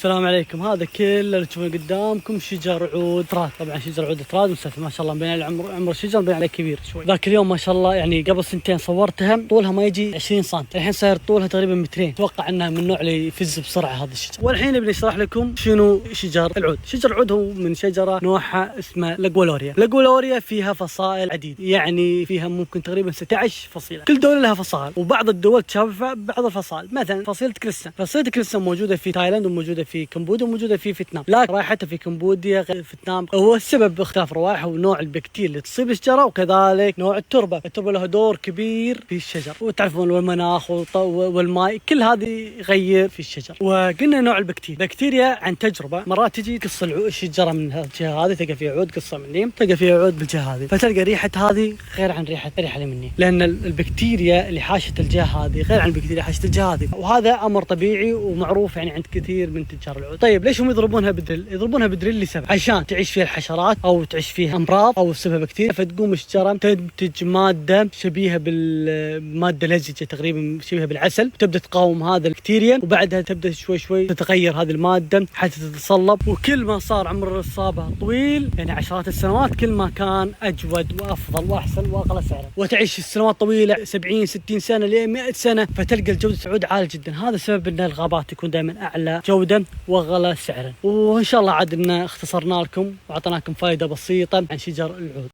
السلام عليكم. هذا كل اللي تشوفونه قدامكم شجر عود تراد. طبعا شجر عود تراد مستوى ما شاء الله، بين العمر عمر الشجر بين عليه كبير شوي. ذاك اليوم ما شاء الله يعني قبل سنتين صورتها طولها ما يجي 20 سم، الحين صاير طولها تقريبا مترين. اتوقع انها من النوع اللي يفز بسرعه هذا الشجر. والحين بنشرح لكم شنو شجر العود. شجر العود هو من شجره نوعها اسمه لاجولوريا. لاجولوريا فيها فصائل عديده، يعني فيها ممكن تقريبا 16 فصيله، كل دوله لها فصائل، وبعض الدول تشابه بعض الفصائل. مثلا فصيله كريستان، فصيله كريستان موجوده في تايلاند وموجوده في كمبوديا وموجوده في فيتنام، لكن رائحتها في كمبوديا غير فيتنام. هو السبب اختلاف روائح ونوع البكتيريا اللي تصيب الشجره، وكذلك نوع التربه. التربه له دور كبير في الشجر، وتعرفون والمناخ والماء كل هذه يغير في الشجر. وقلنا نوع البكتيريا عن تجربه، مرات تجي قص الشجره من الجهه هذه تلقى فيها عود، قصه من نيم تلقى فيها عود بالجهه هذه، فتلقى ريحه هذه غير عن ريحه اللي مني، لان البكتيريا اللي حاشت الجهه هذه غير عن البكتيريا اللي حاشت الجهه هذه، وهذا امر طبيعي ومعروف يعني عند كثير من تجار العود. طيب ليش هم يضربونها بدريل؟ يضربونها بدريل لسبب، عشان تعيش فيها الحشرات او تعيش فيها امراض او تسببها بكتيريا، فتقوم الشجره تنتج ماده شبيهه بالماده لزجه تقريبا شبيهه بالعسل، وتبدا تقاوم هذا البكتيريا، وبعدها تبدا شوي شوي تتغير هذه الماده حتى تتصلب. وكل ما صار عمر الصابه طويل يعني عشرات السنوات، كل ما كان اجود وافضل واحسن واغلى سعرا، وتعيش السنوات طويله 70 60 سنه ل 100 سنه، فتلقى الجوده العود عاليه جدا. هذا السبب ان الغابات يكون دائما اعلى جوده واغلى سعرا. وان شاء الله عاد ان اختصرنا لكم واعطيناكم فائده بسيطه عن شجر العود.